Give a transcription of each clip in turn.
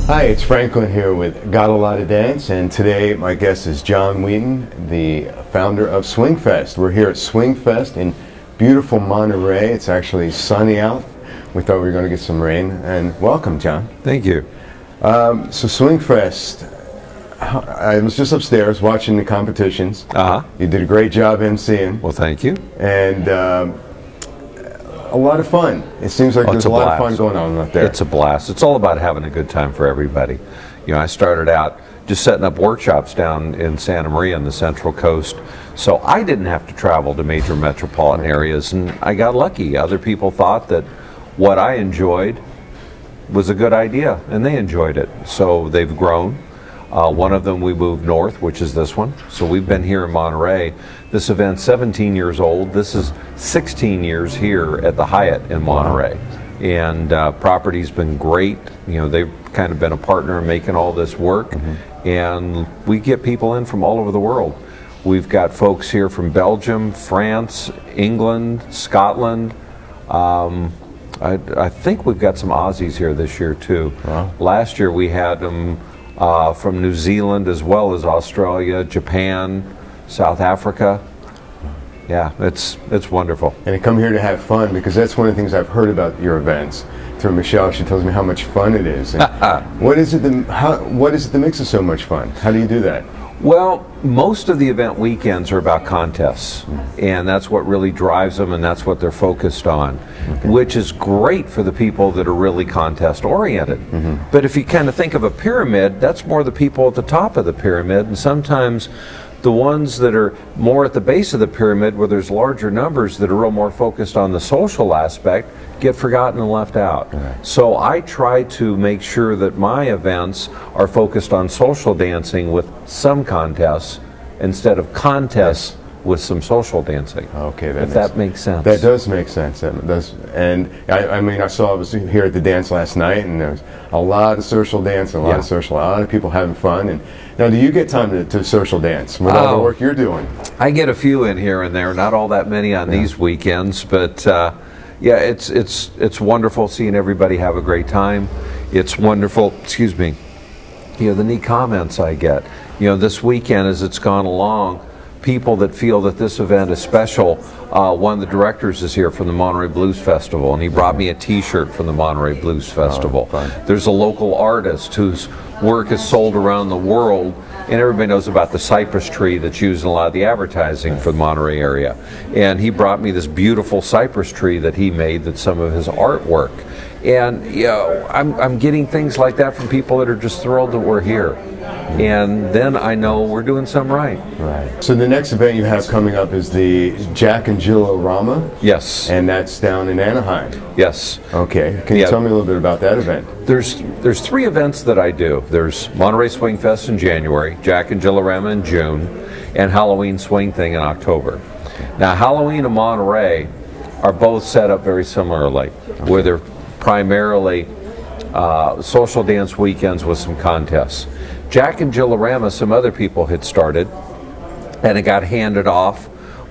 Hi, it's Franklin here with GottaLottaDance, and today my guest is John Wheaton, the founder of Swingfest. We're here at Swingfest in beautiful Monterey. It's actually sunny out. We thought we were going to get some rain, and welcome, John. Thank you. So Swingfest, I was just upstairs watching the competitions. You did a great job MCing. Well, thank you. And a lot of fun. It seems like there's a lot of fun going on out there. It's a blast. It's all about having a good time for everybody. You know, I started out just setting up workshops down in Santa Maria on the Central Coast, so I didn't have to travel to major metropolitan areas, and I got lucky. Other people thought that what I enjoyed was a good idea, and they enjoyed it. So they've grown. One of them we moved north, which is this one. So we've been here in Monterey. This event's 17 years old. This is 16 years here at the Hyatt in Monterey. And property's been great. You know, they've kind of been a partner in making all this work. And we get people in from all over the world. We've got folks here from Belgium, France, England, Scotland. I think we've got some Aussies here this year too. Last year we had them from New Zealand as well as Australia, Japan, South Africa. Yeah, it's wonderful. And they come here to have fun, because that's one of the things I've heard about your events through Michelle. She tells me how much fun it is. And what is it that makes it so much fun? How do you do that? Well, most of the event weekends are about contests, and that's what really drives them, and that's what they're focused on, which is great for the people that are really contest oriented. But if you kind of think of a pyramid, that's more the people at the top of the pyramid, and sometimes the ones that are more at the base of the pyramid, where there's larger numbers that are real more focused on the social aspect, get forgotten and left out. So I try to make sure that my events are focused on social dancing with some contests instead of contests with some social dancing. Okay, that makes sense. That does make sense. That does. And I mean, I was here at the dance last night, and there was a lot of social dancing, a lot of people having fun. And now, do you get time to social dance with all the work you're doing? I get a few in here and there, not all that many on these weekends, but yeah, it's wonderful seeing everybody have a great time. It's wonderful, excuse me, you know, the neat comments I get. You know, this weekend as it's gone along, people that feel that this event is special. One of the directors is here from the Monterey Blues Festival, and he brought me a t-shirt from the Monterey Blues Festival. There's a local artist whose work is sold around the world, and everybody knows about the cypress tree that's used in a lot of the advertising for the Monterey area. And he brought me this beautiful cypress tree that he made, that's some of his artwork. And you know, I'm getting things like that from people that are just thrilled that we're here. And then I know we're doing something right. So the next event you have coming up is the Jack and Jill-O-Rama? Yes. And that's down in Anaheim? Yes. Okay. Can you tell me a little bit about that event? There's three events that I do. There's Monterey Swingfest in January, Jack and Jill-O-Rama in June, and Halloween Swing Thing in October. Now, Halloween and Monterey are both set up very similarly, where they're primarily social dance weekends with some contests. Jack and Jill-O-Rama, some other people had started, and it got handed off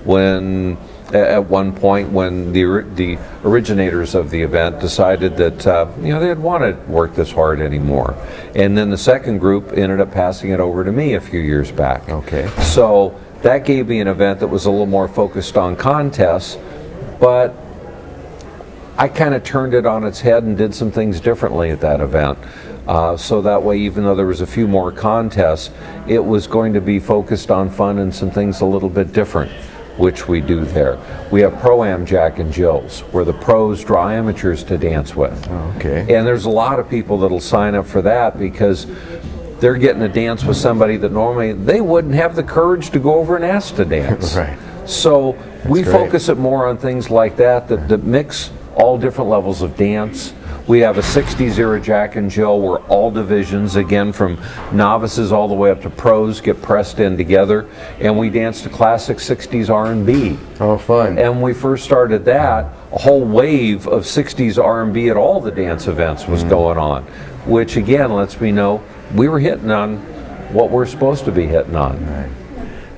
when, at one point, when the originators of the event decided that you know, they didn't want to work this hard anymore. And then the second group ended up passing it over to me a few years back. Okay. So that gave me an event that was a little more focused on contests, but I kind of turned it on its head and did some things differently at that event. So that way, even though there was a few more contests, it was going to be focused on fun and some things a little bit different, which we do there. We have Pro-Am Jack and Jills, where the pros draw amateurs to dance with. Okay. And there's a lot of people that'll sign up for that because they're getting a dance with somebody that normally they wouldn't have the courage to go over and ask to dance. So we focus it more on things like that mix all different levels of dance. We have a 60s era Jack and Jill where all divisions, again from novices all the way up to pros, get pressed in together, and we dance to classic 60s R&B. Oh, fun. And when we first started that, a whole wave of 60s R&B at all the dance events was going on, which again lets me know we were hitting on what we're supposed to be hitting on.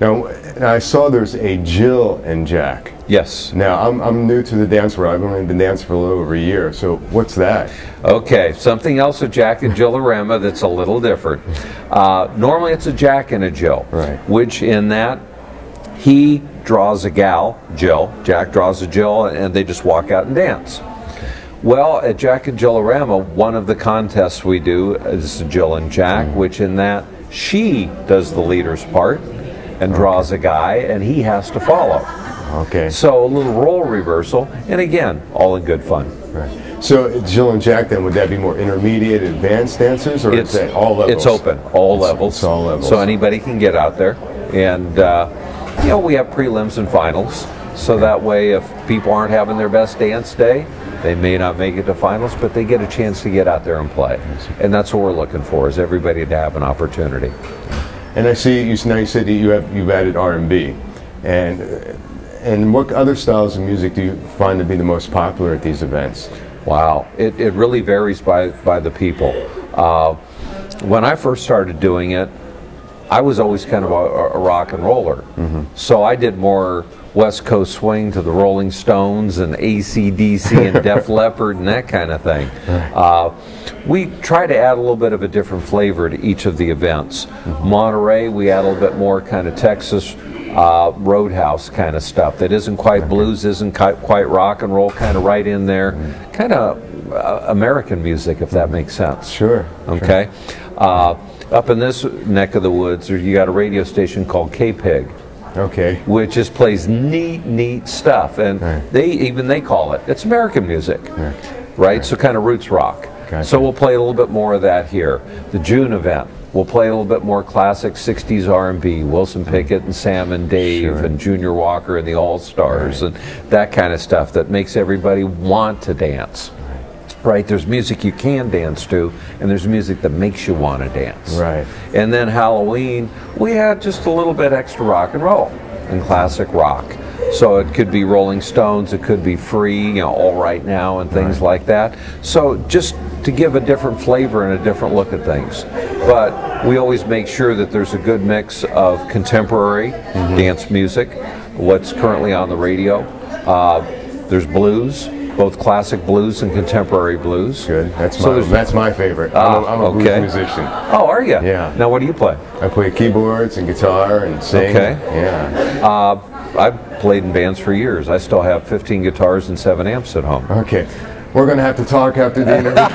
Now, Now, I saw there's a Jill and Jack. Yes. Now, I'm new to the dance world. I've only been dancing for a little over a year. So what's that? Okay, something else with Jack and Jillorama that's a little different. Normally it's a Jack and a Jill, right? Which in that he draws a gal, Jill, Jack draws a Jill, and they just walk out and dance. Well, at Jack and Jillorama, one of the contests we do is Jill and Jack, which in that she does the leader's part and draws a guy, and he has to follow. Okay. So a little role reversal, and again, all in good fun. Right. So Jill and Jack, then, would that be more intermediate, advanced dancers, or is it all levels? It's open, all levels. It's all levels. So anybody can get out there, and you know, we have prelims and finals. So that way, if people aren't having their best dance day, they may not make it to finals, but they get a chance to get out there and play. And that's what we're looking for, is everybody to have an opportunity. And I see you said that you've added R&B, and what other styles of music do you find to be the most popular at these events? Wow, it really varies by the people. When I first started doing it, I was always kind of a rock and roller. So I did more West Coast swing to the Rolling Stones and AC/DC and Def Leppard and that kind of thing. We try to add a little bit of a different flavor to each of the events. Monterey, we add a little bit more kind of Texas roadhouse kind of stuff that isn't quite blues, isn't quite rock and roll, kind of right in there, kind of American music, if that makes sense. Sure. Okay. Up in this neck of the woods, you got a radio station called K-Pig. Okay. Which just plays neat stuff, and they call it. It's American music, right? So kind of roots rock. Gotcha. So we'll play a little bit more of that here. The June event, we'll play a little bit more classic 60s R&B, Wilson Pickett and Sam and Dave and Junior Walker and the All-Stars and that kind of stuff that makes everybody want to dance. Right, there's music you can dance to, and there's music that makes you want to dance. Right. And then Halloween, we had just a little bit extra rock and roll and classic rock. So it could be Rolling Stones, it could be Free, you know, All Right Now and things like that. So just to give a different flavor and a different look at things. But we always make sure that there's a good mix of contemporary dance music, what's currently on the radio. There's blues, both classic blues and contemporary blues. Good. That's my favorite. I'm a blues musician. Oh, are you? Yeah. Now, what do you play? I play keyboards and guitar and sing. Okay. Yeah. I've played in bands for years. I still have 15 guitars and 7 amps at home. Okay. We're going to have to talk after the interview.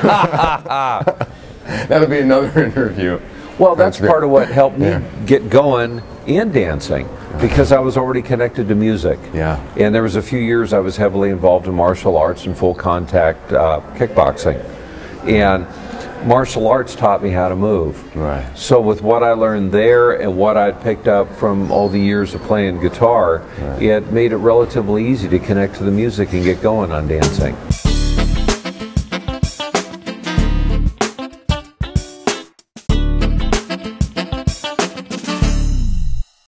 That'll be another interview. Well, that's part of what helped me get going in dancing, because I was already connected to music. Yeah. And there was a few years I was heavily involved in martial arts and full contact kickboxing. And martial arts taught me how to move. Right. So with what I learned there and what I'd picked up from all the years of playing guitar, it made it relatively easy to connect to the music and get going on dancing.